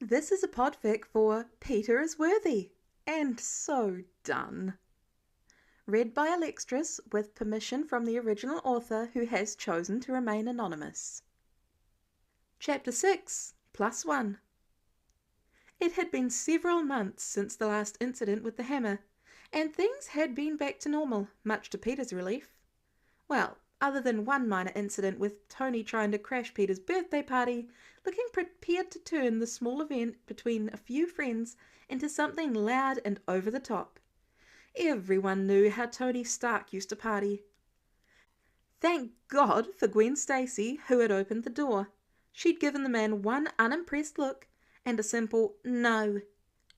This is a podfic for Peter is Worthy and So Done. Read by Alextras with permission from the original author who has chosen to remain anonymous. Chapter 6 Plus 1. It had been several months since the last incident with the hammer, and things had been back to normal, much to Peter's relief. Well, other than one minor incident with Tony trying to crash Peter's birthday party, looking prepared to turn the small event between a few friends into something loud and over the top. Everyone knew how Tony Stark used to party. Thank God for Gwen Stacy, who had opened the door. She'd given the man one unimpressed look and a simple "no"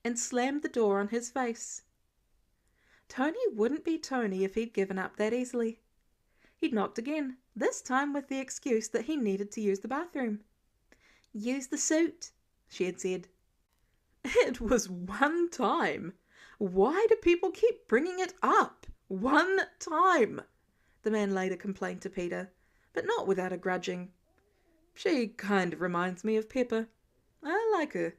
and slammed the door on his face. Tony wouldn't be Tony if he'd given up that easily. He'd knocked again, this time with the excuse that he needed to use the bathroom. "Use the suit," she had said. It was one time. Why do people keep bringing it up? One time, the man later complained to Peter, but not without a grudging. She kind of reminds me of Pepper. I like her.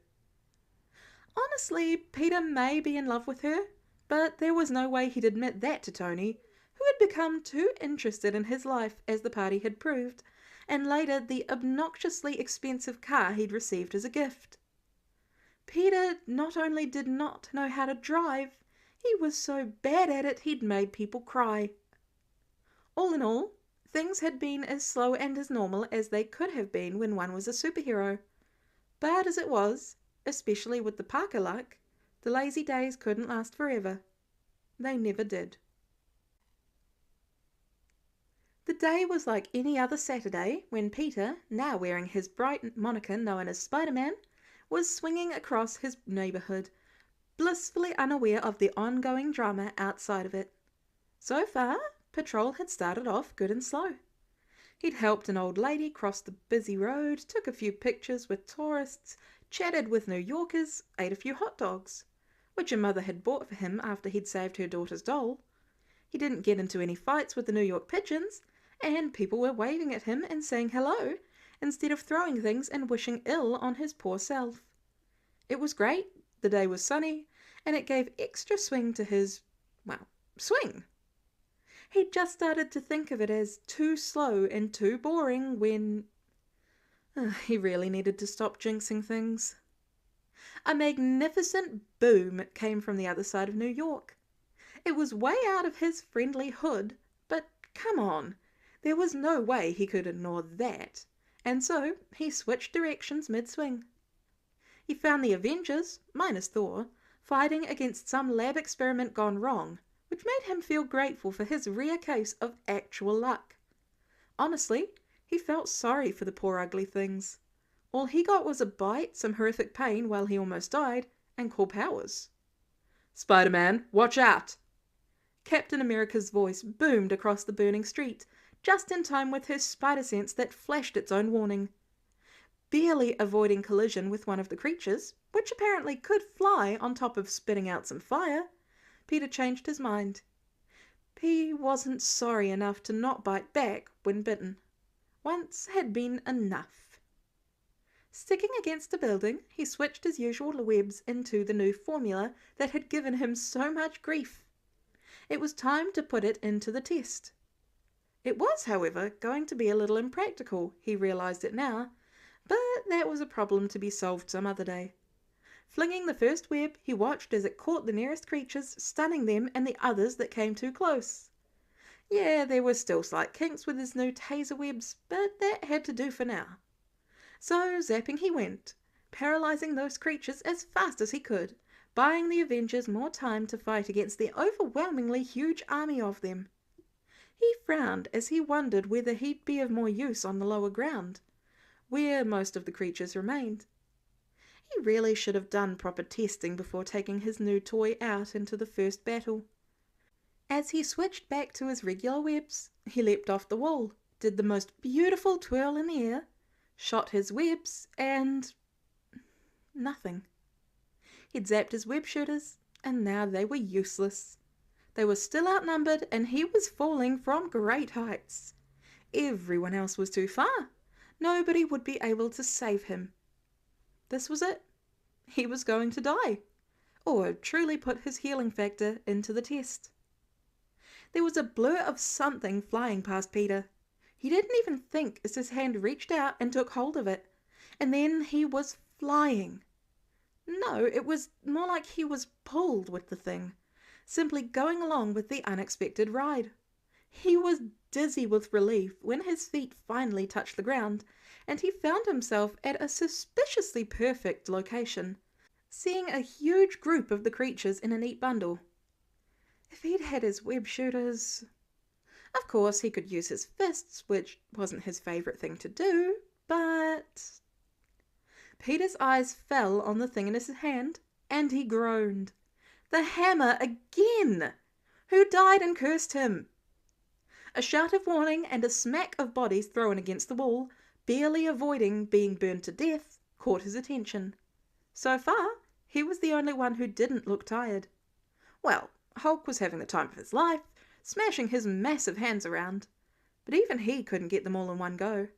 Honestly, Peter may be in love with her, but there was no way he'd admit that to Tony, who had become too interested in his life, as the party had proved, and later the obnoxiously expensive car he'd received as a gift. Peter not only did not know how to drive, he was so bad at it he'd made people cry. All in all, things had been as slow and as normal as they could have been when one was a superhero. Bad as it was, especially with the Parker luck, the lazy days couldn't last forever. They never did. The day was like any other Saturday when Peter, now wearing his bright moniker known as Spider-Man, was swinging across his neighborhood, blissfully unaware of the ongoing drama outside of it. So far, patrol had started off good and slow. He'd helped an old lady cross the busy road, took a few pictures with tourists, chatted with New Yorkers, ate a few hot dogs, which a mother had bought for him after he'd saved her daughter's doll. He didn't get into any fights with the New York pigeons, and people were waving at him and saying hello, instead of throwing things and wishing ill on his poor self. It was great, the day was sunny, and it gave extra swing to his, swing. He'd just started to think of it as too slow and too boring when... he really needed to stop jinxing things. A magnificent boom came from the other side of New York. It was way out of his friendly hood, but come on, there was no way he could ignore that, and so he switched directions mid-swing. He found the Avengers, minus Thor, fighting against some lab experiment gone wrong, which made him feel grateful for his rare case of actual luck. Honestly, he felt sorry for the poor ugly things. All he got was a bite, some horrific pain while he almost died, and cool powers. "Spider-Man, watch out!" Captain America's voice boomed across the burning street, just in time with his spider sense that flashed its own warning. Barely avoiding collision with one of the creatures, which apparently could fly on top of spitting out some fire, Peter changed his mind. He wasn't sorry enough to not bite back when bitten. Once had been enough. Sticking against a building, he switched his usual webs into the new formula that had given him so much grief. It was time to put it into the test. It was, however, going to be a little impractical, he realized it now, but that was a problem to be solved some other day. Flinging the first web, he watched as it caught the nearest creatures, stunning them and the others that came too close. Yeah, there were still slight kinks with his new taser webs, but that had to do for now. So zapping he went, paralyzing those creatures as fast as he could, buying the Avengers more time to fight against the overwhelmingly huge army of them. He frowned as he wondered whether he'd be of more use on the lower ground, where most of the creatures remained. He really should have done proper testing before taking his new toy out into the first battle. As he switched back to his regular webs, he leapt off the wall, did the most beautiful twirl in the air, shot his webs, and... nothing. He'd zapped his web shooters, and now they were useless. They were still outnumbered, and he was falling from great heights. Everyone else was too far. Nobody would be able to save him. This was it. he was going to die, or truly put his healing factor into the test. There was a blur of something flying past Peter. He didn't even think as his hand reached out and took hold of it, and then he was flying. No, it was more like he was pulled with the thing, simply going along with the unexpected ride. He was dizzy with relief when his feet finally touched the ground, and he found himself at a suspiciously perfect location, seeing a huge group of the creatures in a neat bundle. If he'd had his web shooters... Of course, he could use his fists, which wasn't his favourite thing to do, but... Peter's eyes fell on the thing in his hand, and he groaned. The hammer again! Who died and cursed him? A shout of warning and a smack of bodies thrown against the wall, barely avoiding being burned to death, caught his attention. So far, he was the only one who didn't look tired. Well, Hulk was having the time of his life, smashing his massive hands around, but even he couldn't get them all in one go.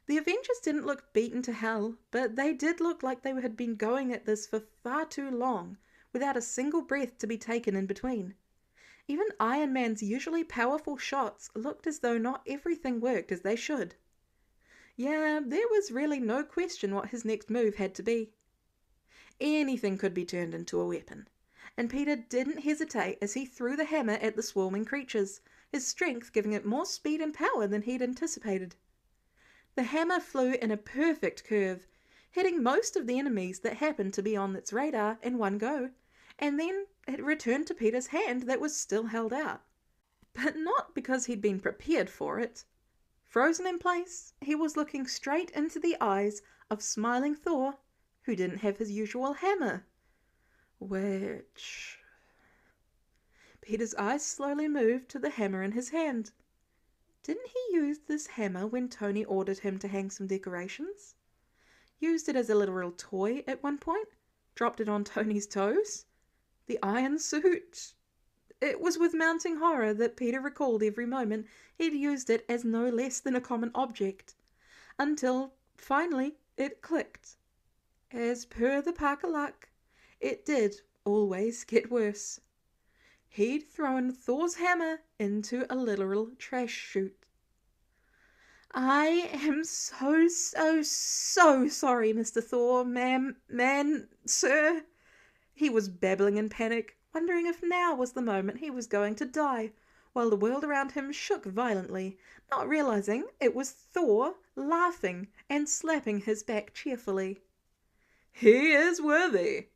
The Avengers didn't look beaten to hell, but they did look like they had been going at this for far too long, without a single breath to be taken in between. Even Iron Man's usually powerful shots looked as though not everything worked as they should. Yeah, there was really no question what his next move had to be. Anything could be turned into a weapon, and Peter didn't hesitate as he threw the hammer at the swarming creatures, his strength giving it more speed and power than he'd anticipated. The hammer flew in a perfect curve, hitting most of the enemies that happened to be on its radar in one go, and then it returned to Peter's hand that was still held out. But not because he'd been prepared for it. Frozen in place, he was looking straight into the eyes of smiling Thor, who didn't have his usual hammer. Which... Peter's eyes slowly moved to the hammer in his hand. Didn't he use this hammer when Tony ordered him to hang some decorations? Used it as a literal toy at one point? Dropped it on Tony's toes? The iron suit? It was with mounting horror that Peter recalled every moment he'd used it as no less than a common object. Until, finally, it clicked. As per the Parker luck, it did always get worse. He'd thrown Thor's hammer into a literal trash chute. I am so sorry, Mr. Thor, ma'am, man, sir. He was babbling in panic, wondering if now was the moment he was going to die, while the world around him shook violently, not realizing it was Thor laughing and slapping his back cheerfully. He is worthy.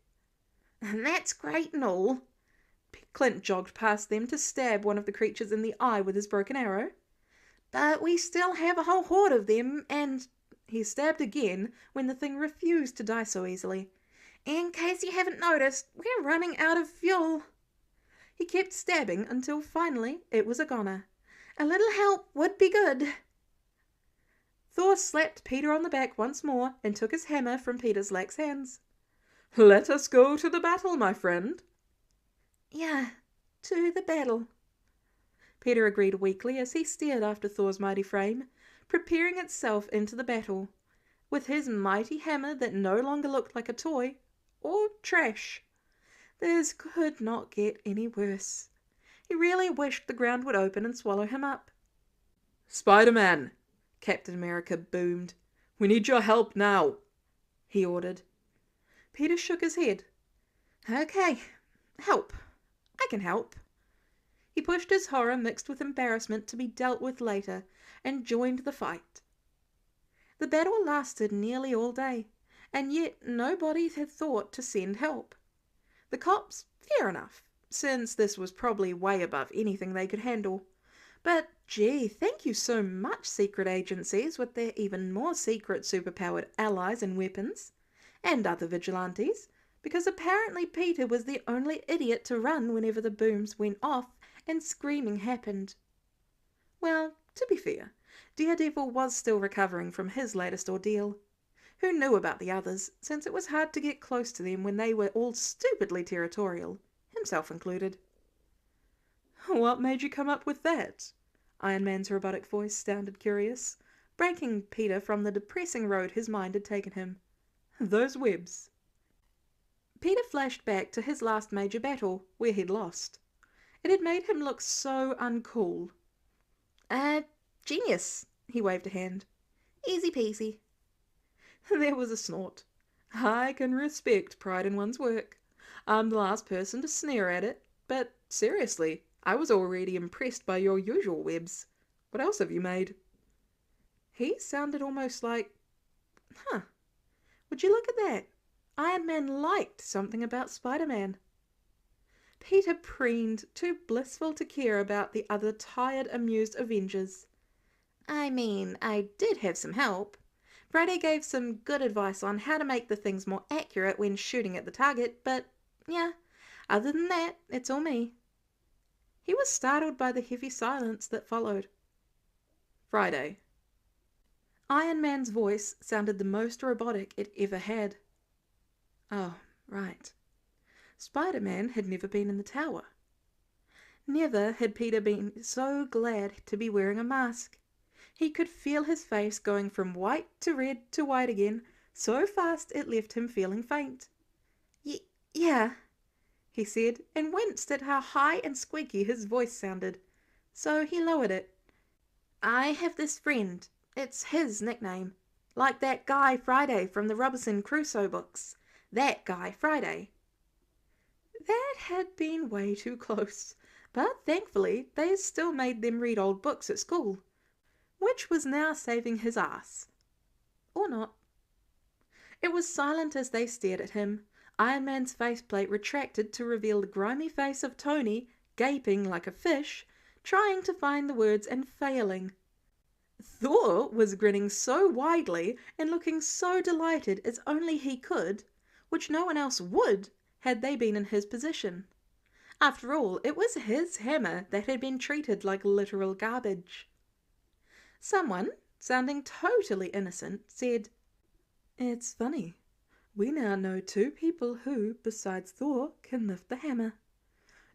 That's great and all. Clint jogged past them to stab one of the creatures in the eye with his broken arrow. But we still have a whole horde of them, and... He stabbed again when the thing refused to die so easily. In case you haven't noticed, we're running out of fuel. He kept stabbing until finally it was a goner. A little help would be good. Thor slapped Peter on the back once more and took his hammer from Peter's lax hands. Let us go to the battle, my friend. Yeah, to the battle. Peter agreed weakly as he stared after Thor's mighty frame, preparing itself into the battle, with his mighty hammer that no longer looked like a toy or trash. This could not get any worse. He really wished the ground would open and swallow him up. Spider-Man, Captain America boomed. We need your help now, he ordered. Peter shook his head. Okay, help. I can help. He pushed his horror mixed with embarrassment to be dealt with later and joined the fight. The battle lasted nearly all day, and yet nobody had thought to send help. The cops, fair enough, since this was probably way above anything they could handle. But gee, thank you so much, secret agencies with their even more secret superpowered allies and weapons, and other vigilantes, because apparently Peter was the only idiot to run whenever the booms went off and screaming happened. Well, to be fair, Daredevil was still recovering from his latest ordeal. Who knew about the others, since it was hard to get close to them when they were all stupidly territorial, himself included. What made you come up with that? Iron Man's robotic voice sounded curious, breaking Peter from the depressing road his mind had taken him. Those webs. Peter flashed back to his last major battle, where he'd lost. It had made him look so uncool. Genius, he waved a hand. Easy peasy. There was a snort. I can respect pride in one's work. I'm the last person to sneer at it, but seriously, I was already impressed by your usual webs. What else have you made? He sounded almost like, would you look at that? Iron Man liked something about Spider-Man. Peter preened, too blissful to care about the other tired, amused Avengers. I mean, I did have some help. Friday gave some good advice on how to make the things more accurate when shooting at the target, but yeah, other than that, it's all me. He was startled by the heavy silence that followed. Friday. Iron Man's voice sounded the most robotic it ever had. Oh, right. Spider-Man had never been in the tower. Never had Peter been so glad to be wearing a mask. He could feel his face going from white to red to white again, so fast it left him feeling faint. Yeah, he said, and winced at how high and squeaky his voice sounded. So he lowered it. I have this friend. It's his nickname. Like that guy Friday from the Robinson Crusoe books. That guy Friday. That had been way too close, but thankfully they still made them read old books at school, which was now saving his ass. Or not. It was silent as they stared at him. Iron Man's faceplate retracted to reveal the grimy face of Tony, gaping like a fish, trying to find the words and failing. Thor was grinning so widely and looking so delighted as only he could, which no one else would had they been in his position. After all, it was his hammer that had been treated like literal garbage. Someone, sounding totally innocent, said, It's funny. We now know 2 people who, besides Thor, can lift the hammer.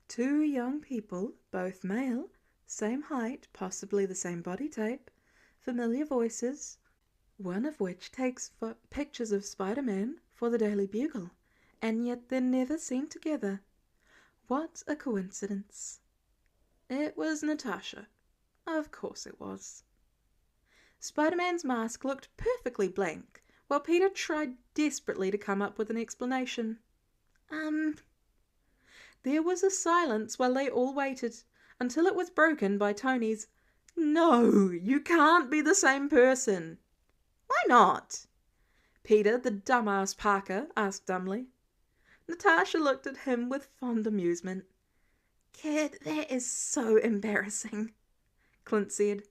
2 young people, both male, same height, possibly the same body type, familiar voices, one of which takes pictures of Spider-Man for the Daily Bugle, and yet they're never seen together. What a coincidence. It was Natasha. Of course it was. Spider-Man's mask looked perfectly blank, while Peter tried desperately to come up with an explanation. There was a silence while they all waited, until it was broken by Tony's, No, you can't be the same person. Why not? Peter, the dumbass Parker, asked dumbly. Natasha looked at him with fond amusement. Kid, that is so embarrassing, Clint said.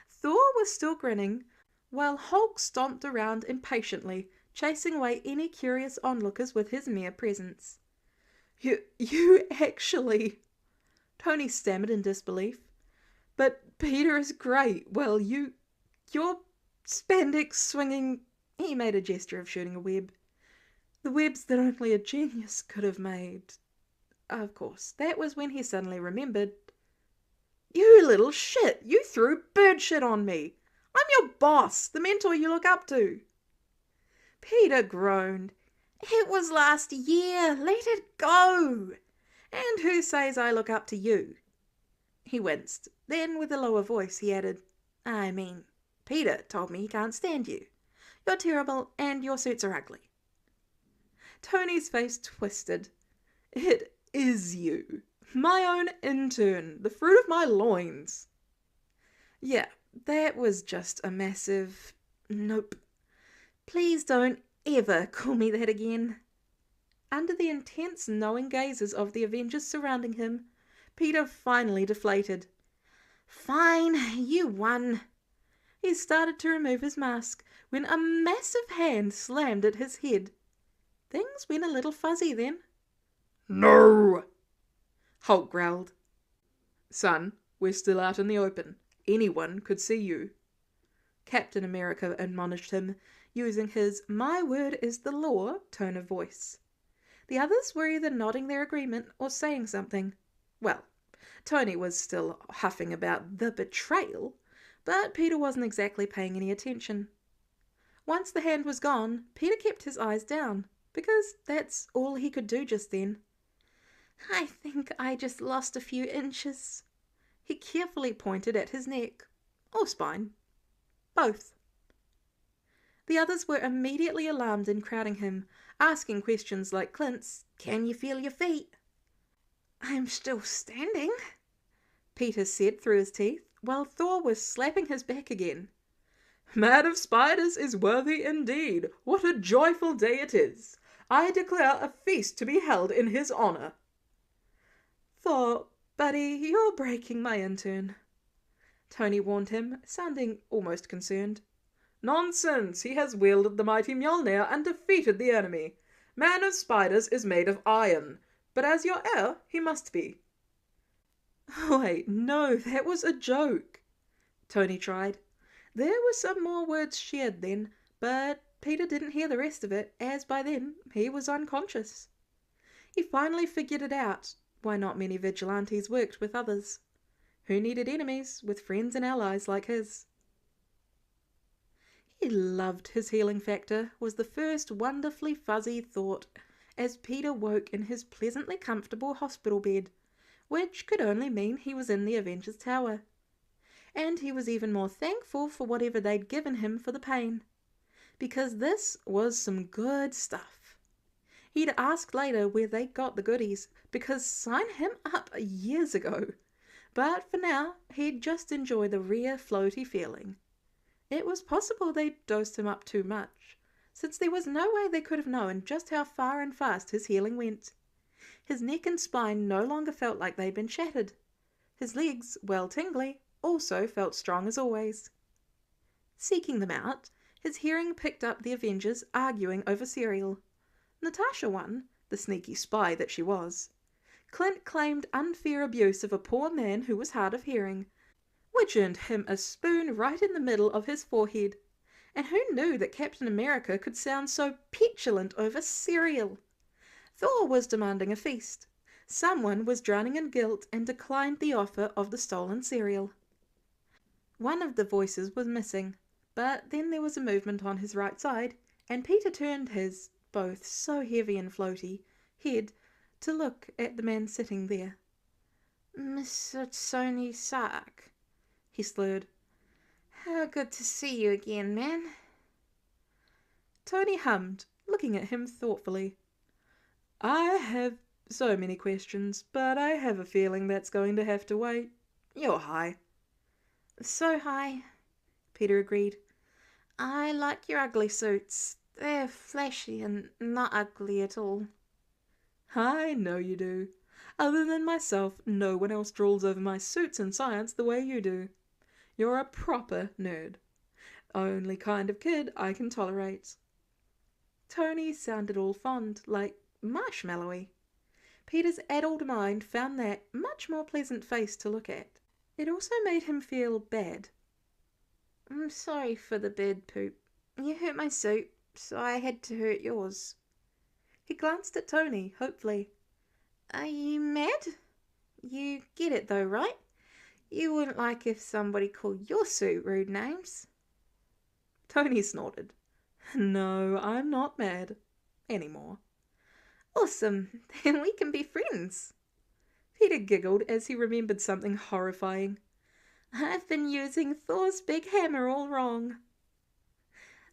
Thor was still grinning, while Hulk stomped around impatiently, chasing away any curious onlookers with his mere presence. You actually... Tony stammered in disbelief. But Peter is great. Well, you're spandex swinging... He made a gesture of shooting a web. The webs that only a genius could have made. Of course, that was when he suddenly remembered. You little shit! You threw bird shit on me! I'm your boss, the mentor you look up to. Peter groaned. It was last year. Let it go. And who says I look up to you? He winced. Then, with a lower voice, he added, I mean, Peter told me he can't stand you. You're terrible and your suits are ugly. Tony's face twisted. It is you. My own intern. The fruit of my loins. Yeah, that was just a massive... Nope. Please don't ever call me that again. Under the intense, knowing gazes of the Avengers surrounding him, Peter finally deflated. Fine, you won. He started to remove his mask when a massive hand slammed at his head. Things went a little fuzzy then. No! Hulk growled. Son, we're still out in the open. Anyone could see you. Captain America admonished him, using his my word is the law tone of voice. The others were either nodding their agreement or saying something. Well, Tony was still huffing about the betrayal, but Peter wasn't exactly paying any attention. Once the hand was gone, Peter kept his eyes down. because that's all he could do just then. I think I just lost a few inches. He carefully pointed at his neck, or spine, both. The others were immediately alarmed and crowding him, asking questions like Clint's, "Can you feel your feet?" "I'm still standing," Peter said through his teeth, while Thor was slapping his back again. "Man of Spiders is worthy indeed. What a joyful day it is. I declare a feast to be held in his honor." "Thor, buddy, you're breaking my intern," Tony warned him, sounding almost concerned. "Nonsense! He has wielded the mighty Mjolnir and defeated the enemy. Man of Spiders is made of iron, but as your heir he must be." "Wait, no, that was a joke," Tony tried. There were some more words shared then, but Peter didn't hear the rest of it, as by then he was unconscious. He finally figured it out, why not many vigilantes worked with others. Who needed enemies with friends and allies like his? He loved his healing factor, was the first wonderfully fuzzy thought as Peter woke in his pleasantly comfortable hospital bed, which could only mean he was in the Avengers Tower. And he was even more thankful for whatever they'd given him for the pain, because this was some good stuff. He'd ask later where they got the goodies, because sign him up years ago. But for now, he'd just enjoy the rare floaty feeling. It was possible they'd dosed him up too much, since there was no way they could have known just how far and fast his healing went. His neck and spine no longer felt like they'd been shattered. His legs, well tingly, also felt strong as always. Seeking them out, his hearing picked up the Avengers arguing over cereal. Natasha won, the sneaky spy that she was. Clint claimed unfair abuse of a poor man who was hard of hearing, which earned him a spoon right in the middle of his forehead. And who knew that Captain America could sound so petulant over cereal? Thor was demanding a feast. Someone was drowning in guilt and declined the offer of the stolen cereal. One of the voices was missing, but then there was a movement on his right side, and Peter turned his, both so heavy and floaty, head to look at the man sitting there. "Mr. Tony Stark," he slurred. "How good to see you again, man." Tony hummed, looking at him thoughtfully. "I have so many questions, but I have a feeling that's going to have to wait. You're high." "So high," Peter agreed. "I like your ugly suits. They're flashy and not ugly at all." "I know you do. Other than myself, no one else drools over my suits in science the way you do. You're a proper nerd. Only kind of kid I can tolerate." Tony sounded all fond, like marshmallowy. Peter's addled mind found that much more pleasant face to look at. It also made him feel bad. "I'm sorry for the bird poop. You hurt my suit, so I had to hurt yours." He glanced at Tony, hopefully. "Are you mad? You get it though, right? You wouldn't like if somebody called your suit rude names." Tony snorted. "No, I'm not mad. Anymore." "Awesome, then we can be friends." Peter giggled as he remembered something horrifying. "I've been using Thor's big hammer all wrong."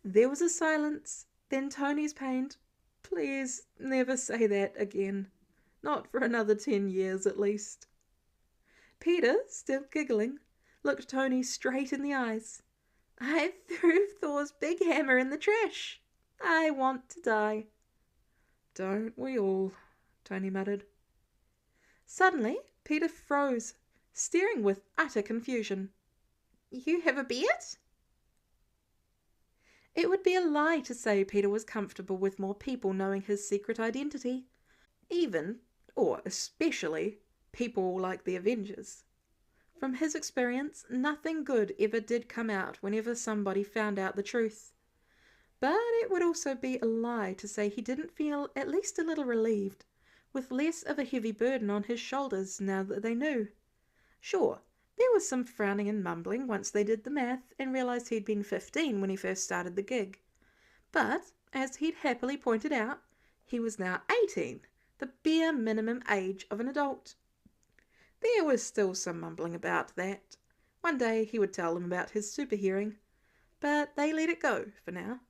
There was a silence, then Tony's pained, "Please never say that again. Not for another 10 years at least." Peter, still giggling, looked Tony straight in the eyes. "I threw Thor's big hammer in the trash. I want to die." "Don't we all?" Tony muttered. Suddenly, Peter froze, staring with utter confusion. "You have a beard?" It would be a lie to say Peter was comfortable with more people knowing his secret identity. Even, or especially, people like the Avengers. From his experience, nothing good ever did come out whenever somebody found out the truth. But it would also be a lie to say he didn't feel at least a little relieved, with less of a heavy burden on his shoulders now that they knew. Sure, there was some frowning and mumbling once they did the math and realised he'd been 15 when he first started the gig. But, as he'd happily pointed out, He was now 18, the bare minimum age of an adult. There was still some mumbling about that. One day he would tell them about his super hearing, but they let it go for now.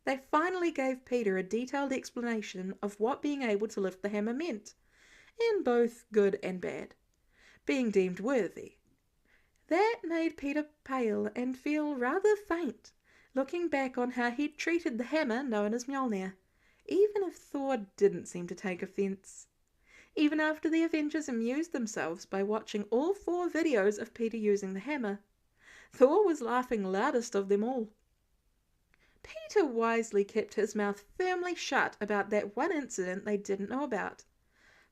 They finally gave Peter a detailed explanation of what being able to lift the hammer meant, in both good and bad. Being deemed worthy. That made Peter pale and feel rather faint, looking back on how he'd treated the hammer known as Mjolnir, even if Thor didn't seem to take offence. Even after the Avengers amused themselves by watching all 4 videos of Peter using the hammer, Thor was laughing loudest of them all. Peter wisely kept his mouth firmly shut about that one incident they didn't know about,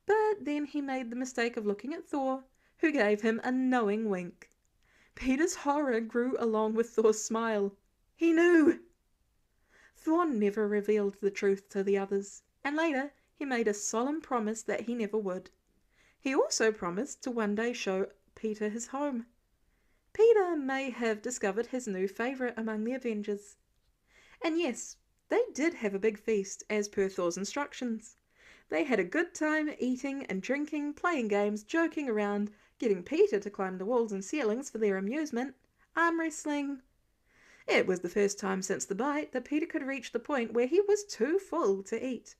but then he made the mistake of looking at Thor, who gave him a knowing wink. Peter's horror grew along with Thor's smile. He knew! Thor never revealed the truth to the others, and later he made a solemn promise that he never would. He also promised to one day show Peter his home. Peter may have discovered his new favourite among the Avengers. And yes, they did have a big feast as per Thor's instructions. They had a good time eating and drinking, playing games, joking around, getting Peter to climb the walls and ceilings for their amusement, arm wrestling. It was the first time since the bite that Peter could reach the point where he was too full to eat.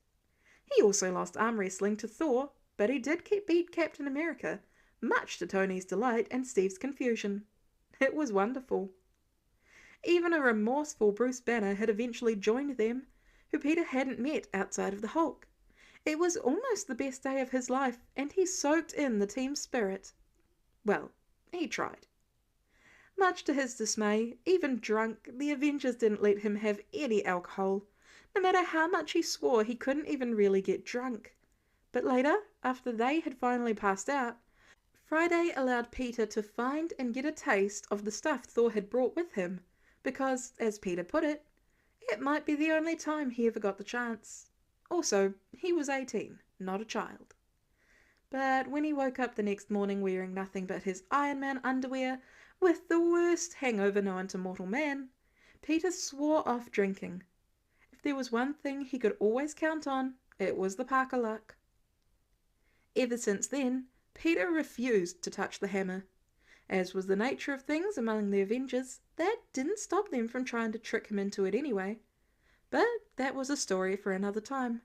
He also lost arm wrestling to Thor, but he did beat Captain America, much to Tony's delight and Steve's confusion. It was wonderful. Even a remorseful Bruce Banner had eventually joined them, who Peter hadn't met outside of the Hulk. It was almost the best day of his life, and he soaked in the team spirit. Well, he tried. Much to his dismay, even drunk, the Avengers didn't let him have any alcohol, no matter how much he swore he couldn't even really get drunk. But later, after they had finally passed out, Friday allowed Peter to find and get a taste of the stuff Thor had brought with him, because, as Peter put it, it might be the only time he ever got the chance. Also, he was 18, not a child. But when he woke up the next morning wearing nothing but his Iron Man underwear, with the worst hangover known to mortal man, Peter swore off drinking. If there was one thing he could always count on, it was the Parker luck. Ever since then, Peter refused to touch the hammer. As was the nature of things among the Avengers, that didn't stop them from trying to trick him into it anyway. But that was a story for another time.